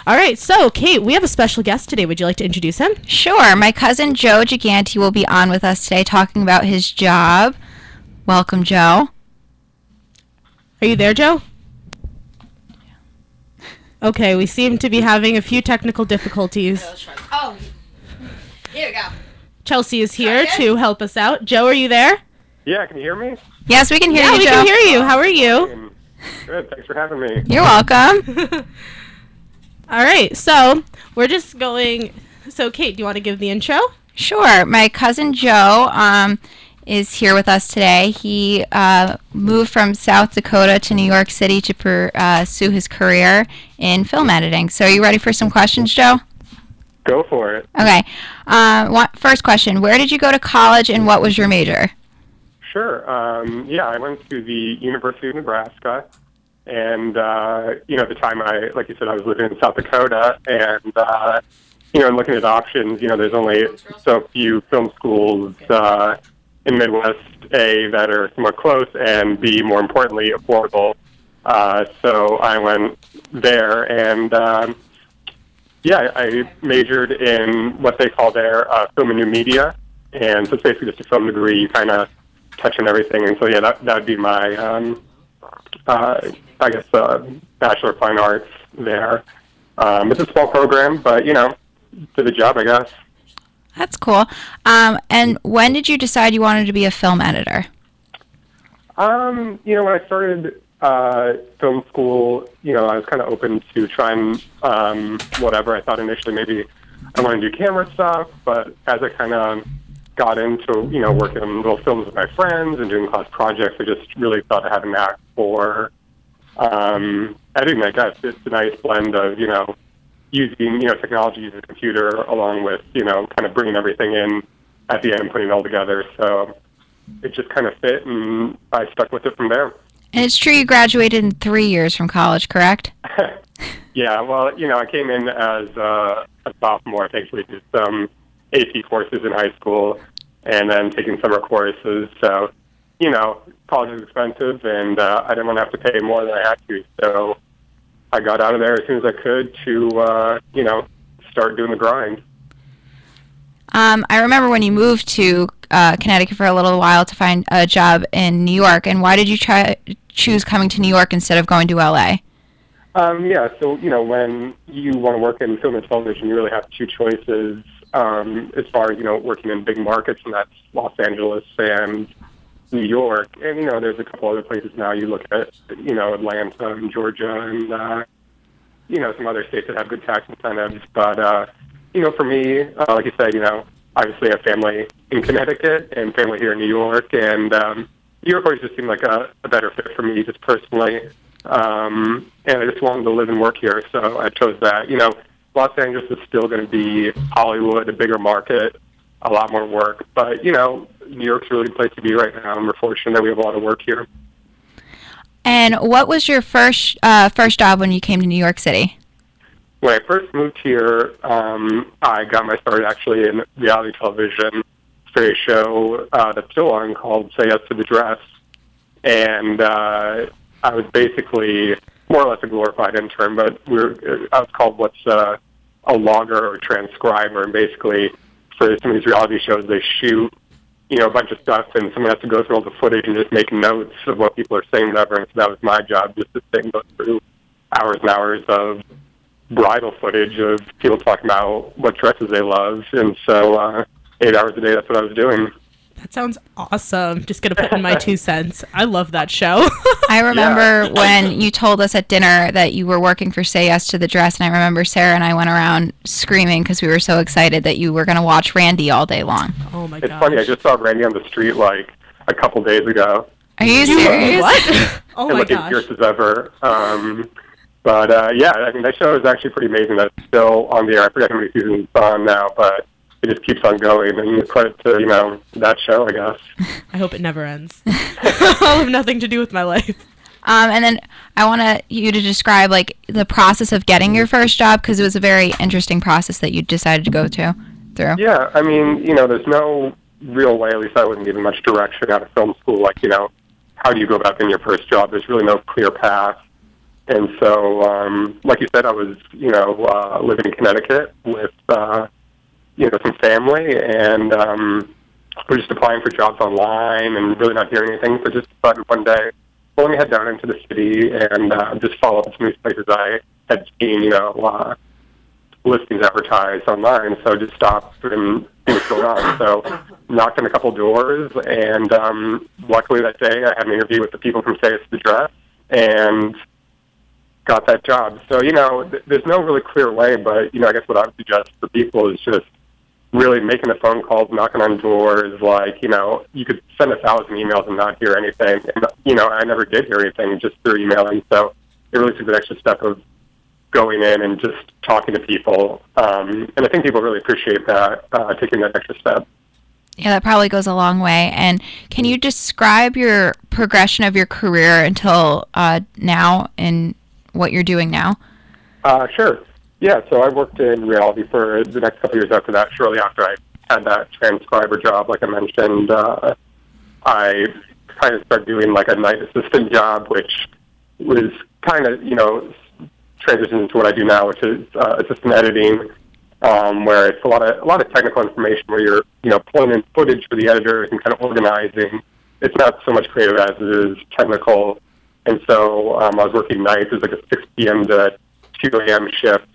All right, so Kate, we have a special guest today. Would you like to introduce him? Sure. My cousin Joe Giganti will be on with us today talking about his job. Welcome, Joe. Are you there, Joe? Okay, we seem to be having a few technical difficulties. Oh, here we go. Chelsea is here to help us out. Joe, are you there? Yeah, can you hear me? Yes, we can hear Yeah, you, we Joe. can hear you. How are you? Good, thanks for having me. You're welcome. All right, so we're just going. So, Kate, do you want to give the intro? Sure. My cousin Joe is here with us today. He moved from South Dakota to New York City to pursue his career in film editing. So, are you ready for some questions, Joe? Go for it. Okay. First question: where did you go to college, and what was your major? Sure. Yeah, I went to the University of Nebraska, and at the time, like you said, I was living in South Dakota, and and looking at options, there's only so few film schools in Midwest, A, that are somewhat close, and B, more importantly, affordable. So I went there, and I majored in what they call their film and new media, and so it's basically just a film degree. You kind of touch on everything, and so that would be my Bachelor of Fine Arts there. It's a small program, but did the job, I guess. That's cool. And when did you decide you wanted to be a film editor? When I started film school, I was kind of open to trying whatever. I thought initially maybe I wanted to do camera stuff, but as I kind of got into, working on little films with my friends and doing class projects, I just really thought I had a knack for editing, I guess. It's a nice blend of, using, technology, using a computer, along with, kind of bringing everything in at the end, putting it all together. So it just kind of fit, and I stuck with it from there. And it's true you graduated in 3 years from college, correct? Yeah, well, I came in as a sophomore, thankfully did some AP courses in high school, and then taking summer courses. So, college is expensive, and I didn't want to have to pay more than I had to. So I got out of there as soon as I could to, start doing the grind. I remember when you moved to Connecticut for a little while to find a job in New York, and why did you choose coming to New York instead of going to LA? So, when you want to work in film and television, you really have two choices as far as, working in big markets, and that's Los Angeles and New York. And, there's a couple other places now. You look at, Atlanta and Georgia and, some other states that have good tax incentives. But, for me, like you said, obviously I have family in Connecticut and family here in New York. And New York always just seemed like a better fit for me just personally. And I just wanted to live and work here, so I chose that. Los Angeles is still going to be Hollywood, a bigger market, a lot more work. But, New York's a really good place to be right now, and we're fortunate that we have a lot of work here. And what was your first job when you came to New York City? When I first moved here, I got my start actually in reality television for a show that's still on called Say Yes to the Dress. And I was basically more or less a glorified intern, but I was called what's a logger or transcriber. And basically, for some of these reality shows, they shoot a bunch of stuff, and someone has to go through all the footage and just make notes of what people are saying, whatever. And so that was my job, just to sit and go through hours and hours of bridal footage of people talking about what dresses they love. And so 8 hours a day, that's what I was doing. That sounds awesome. Just going to put in my 2 cents. I love that show. I remember when you told us at dinner that you were working for Say Yes to the Dress, and I remember Sarah and I went around screaming because we were so excited that you were going to watch Randy all day long. Oh, my God. It's funny. I just saw Randy on the street like a couple days ago. Are you serious? What? Oh, my looking gosh. fierce as ever. But that show is actually pretty amazing. That's still on the air. I forget how many seasons it's on now, but it just keeps on going, and credit to, that show, I guess. I hope it never ends. I'll have nothing to do with my life. And then I want you to describe, the process of getting your first job, because it was a very interesting process that you decided to go through. Yeah, there's no real way, at least I wasn't given much direction out of film school, how do you go about getting your first job? There's really no clear path. And so, like you said, I was, living in Connecticut with, some family, and we're just applying for jobs online and really not hearing anything. So just decided one day, well, let me head down into the city and just follow up some of these places I had seen, listings advertised online. So just stopped and see what's going on. So knocked on a couple doors, and luckily that day I had an interview with the people from Say It's the Dress and got that job. So, there's no really clear way, but, I guess what I would suggest for people is just really making the phone calls, knocking on doors. Like, you could send 1,000 emails and not hear anything. And, I never did hear anything just through emailing. So it really took an extra step of going in and just talking to people. And I think people really appreciate that, taking that extra step. Yeah, that probably goes a long way. And can you describe your progression of your career until now and what you're doing now? Sure. Yeah, so I worked in reality for the next couple of years after that. Shortly after I had that transcriber job, like I mentioned, I kind of started doing like a night assistant job, which was kind of, transitioned into what I do now, which is assistant editing, where it's a lot of technical information where you're, pulling in footage for the editors and kind of organizing. It's not so much creative as it is technical. And so I was working nights. It was like a 6 p.m. to 2 a.m. shift.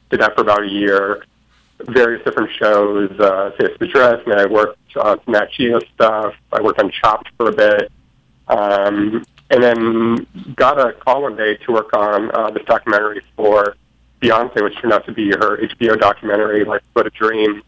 Did that for about a year. Various different shows, Say It's the Dress, and I worked on some Nat Geo stuff. I worked on Chopped for a bit. And then got a call one day to work on this documentary for Beyonce, which turned out to be her HBO documentary, like What a Dream.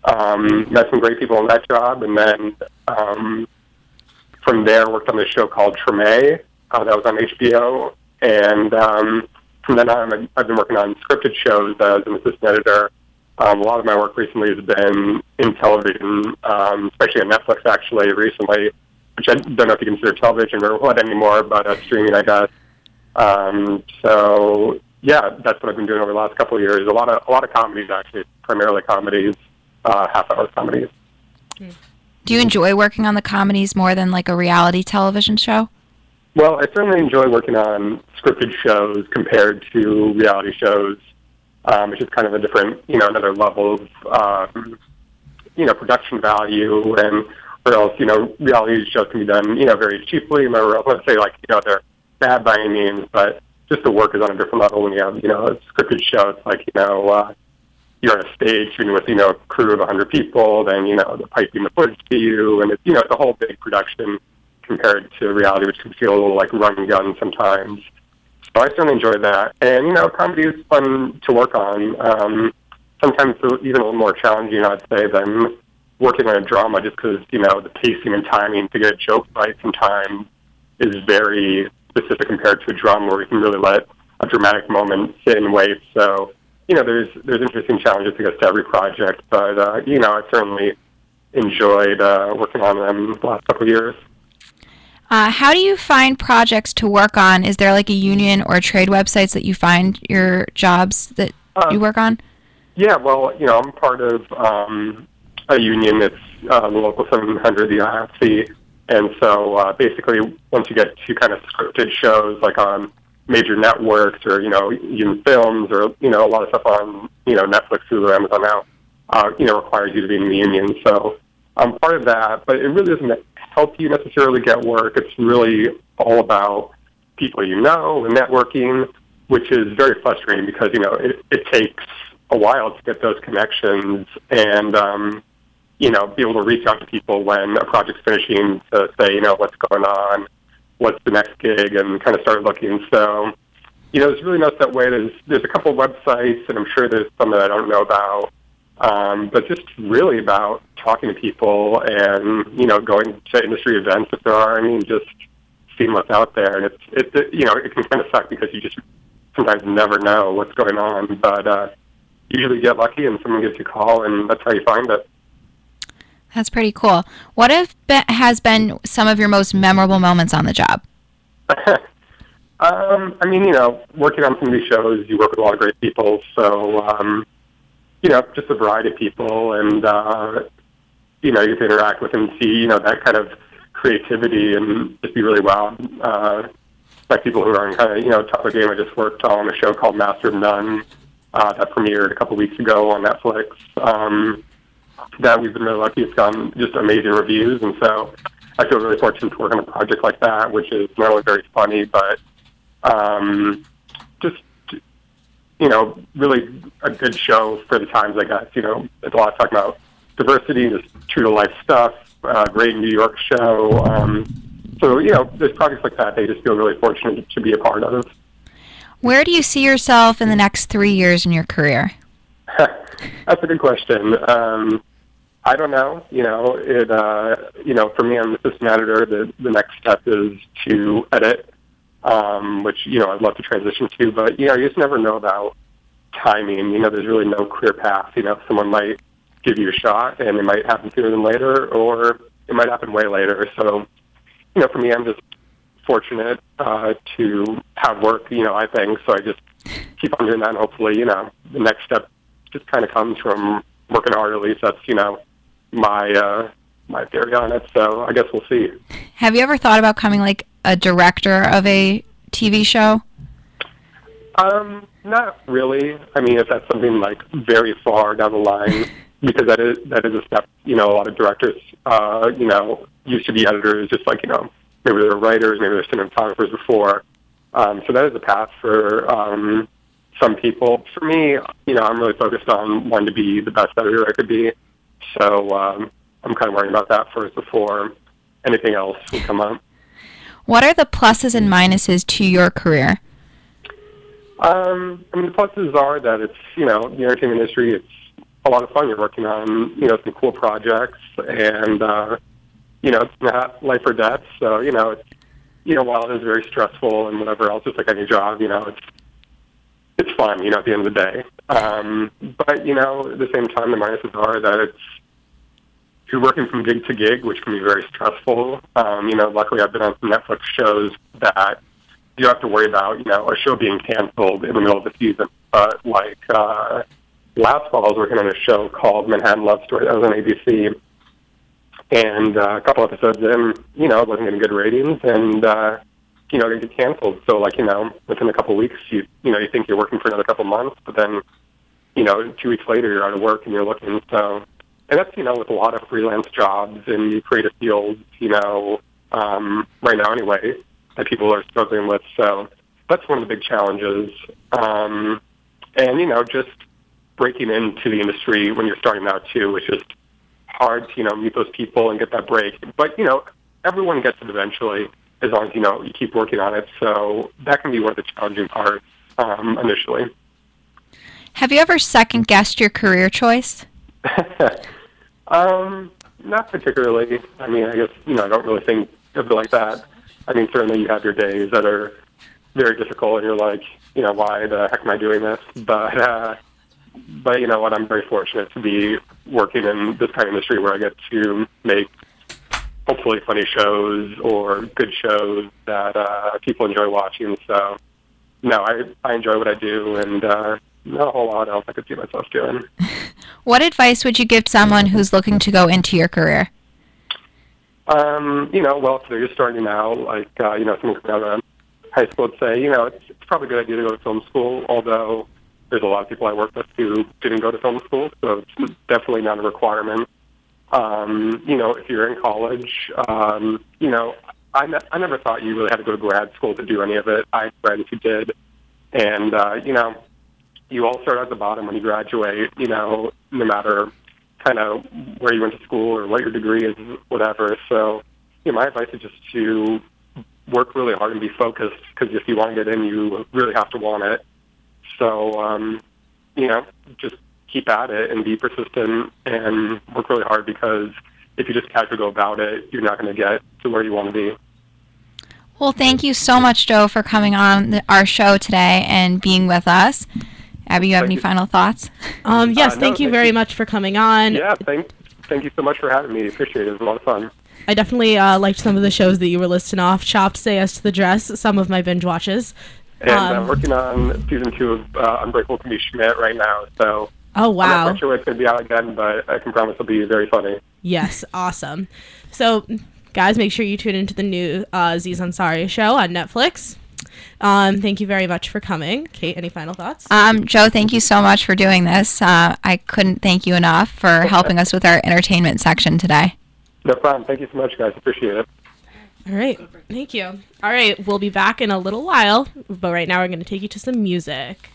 Met some great people on that job, and then from there worked on this show called Treme. That was on HBO, and from then on, I've been working on scripted shows as an assistant editor. A lot of my work recently has been in television, especially on Netflix, actually, recently, which I don't know if you consider television or what anymore, but streaming, I guess. So, yeah, that's what I've been doing over the last couple of years. A lot of comedies, actually, primarily comedies, half-hour comedies. Do you enjoy working on the comedies more than like a reality television show? Well, I certainly enjoy working on scripted shows compared to reality shows. It's just kind of a different, another level of, production value, and or else, reality shows can be done, very cheaply. Or let's say, like, they're bad by any means, but just the work is on a different level when you have, a scripted show. It's like, you're on a stage shooting with, a crew of 100 people, then, they're piping the footage to you, and it's, it's a whole big production compared to reality, which can feel a little like run and gun sometimes. So I certainly enjoy that. And, comedy is fun to work on. Sometimes even a little more challenging, I'd say, than working on a drama, just because, the pacing and timing to get a joke right sometimes is very specific compared to a drama where you can really let a dramatic moment sit and wait. So, there's interesting challenges to get to every project, but, I certainly enjoyed working on them the last couple of years. How do you find projects to work on? Is there like a union or trade websites that you find your jobs that you work on? Yeah, well, I'm part of a union. It's the local 700, the IFC. And so basically, once you get to kind of scripted shows like on major networks or, even films or, a lot of stuff on, Netflix, Hulu, Amazon now, requires you to be in the union. So I'm part of that, but it really doesn't help you necessarily get work. It's really all about people and networking, which is very frustrating because, it takes a while to get those connections and, be able to reach out to people when a project's finishing to say, what's going on, what's the next gig, and kind of start looking. So, there's really no set way. There's a couple of websites, and I'm sure there's some that I don't know about. But just really about talking to people and, going to industry events if there are any, and just seeing what's out there. And it can kind of suck because you just sometimes never know what's going on. But usually you get lucky and someone gives you a call, and that's how you find it. That's pretty cool. What has been some of your most memorable moments on the job? Working on some of these shows, you work with a lot of great people. So, just a variety of people, and, you get to interact with and see, that kind of creativity and just be really wowed like people who are in kind of, top of the game. I just worked on a show called Master of None that premiered a couple weeks ago on Netflix. That we've been really lucky. It's gotten just amazing reviews, and so I feel really fortunate to work on a project like that, which is not only very funny, but just really a good show for the times, I guess. There's a lot of talking about diversity, just true to life stuff, great New York show. So, there's projects like that they just feel really fortunate to be a part of. Where do you see yourself in the next 3 years in your career? That's a good question. I don't know. For me, I'm the assistant editor. The next step is to edit, which, I'd love to transition to. But, you just never know about timing. There's really no clear path. Someone might give you a shot, and it might happen sooner than later, or it might happen way later. So, for me, I'm just fortunate to have work, I think. So I just keep on doing that, and hopefully, the next step just kind of comes from working hard. At least that's, my theory on it. So I guess we'll see. Have you ever thought about becoming like a director of a TV show? Not really. I mean, if that's something like very far down the line, because that is a step. A lot of directors, used to be editors, just like maybe they're writers, maybe they're cinematographers before. So that is a path for some people. For me, I'm really focused on wanting to be the best editor I could be. So I'm kind of worrying about that first before anything else will come up. What are the pluses and minuses to your career? The pluses are that it's, the entertainment industry, it's a lot of fun. You're working on, some cool projects, and, it's not life or death. So, it's, while it is very stressful and whatever else, just like any job, it's fun, at the end of the day. But, at the same time, the minuses are that you're working from gig to gig, which can be very stressful. Luckily I've been on some Netflix shows that you don't have to worry about, a show being canceled in the middle of the season. But last fall I was working on a show called Manhattan Love Story that was on ABC. And a couple episodes in, it wasn't getting good ratings, and, it get canceled. So, within a couple of weeks, you think you're working for another couple of months, but then, 2 weeks later, you're out of work and you're looking. So, and that's, with a lot of freelance jobs in creative fields, right now anyway, that people are struggling with. So that's one of the big challenges. And, just breaking into the industry when you're starting out, too, is just hard to, meet those people and get that break. But, everyone gets it eventually as long as, you keep working on it. So that can be one of the challenging parts initially. Have you ever second-guessed your career choice? Not particularly. I mean, I guess, I don't really think of it like that. I mean, certainly you have your days that are very difficult and you're like, why the heck am I doing this? But you know what, I'm very fortunate to be working in this kind of industry where I get to make hopefully funny shows or good shows that people enjoy watching. So, no, I enjoy what I do, and not a whole lot else I could see myself doing. What advice would you give someone who's looking to go into your career? Well, if they're just starting out, like, someone coming out of high school would say, it's probably a good idea to go to film school, although there's a lot of people I work with who didn't go to film school, so it's definitely not a requirement. If you're in college, I never thought you really had to go to grad school to do any of it. I had friends who did, and, you all start at the bottom when you graduate, no matter kind of where you went to school or what your degree is, whatever. So, my advice is just to work really hard and be focused, because if you want to get in, you really have to want it. So, just keep at it and be persistent and work really hard, because if you just casually go about it, you're not going to get to where you want to be. Well, thank you so much, Joe, for coming on our show today and being with us. Abby, you have any final thoughts? Yes, thank you very much for coming on. Yeah, thank you so much for having me. Appreciate it. It was a lot of fun. I definitely liked some of the shows that you were listing off. Chopped, Say Yes to the Dress, some of my binge watches. And I'm working on season 2 of Unbreakable Kimmy Schmidt right now. So oh, wow. I'm not quite sure when it's going to be out again, but I can promise it'll be very funny. Yes, awesome. So, guys, make sure you tune into the new Aziz Ansari show on Netflix. Thank you very much for coming. Kate, any final thoughts? Joe, thank you so much for doing this. I couldn't thank you enough for helping us with our entertainment section today. No problem. Thank you so much, guys. Appreciate it. All right. Thank you. All right. We'll be back in a little while, but right now we're going to take you to some music.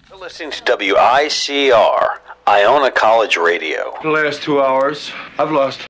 You're listening to WICR, Iona College Radio. The last 2 hours, I've lost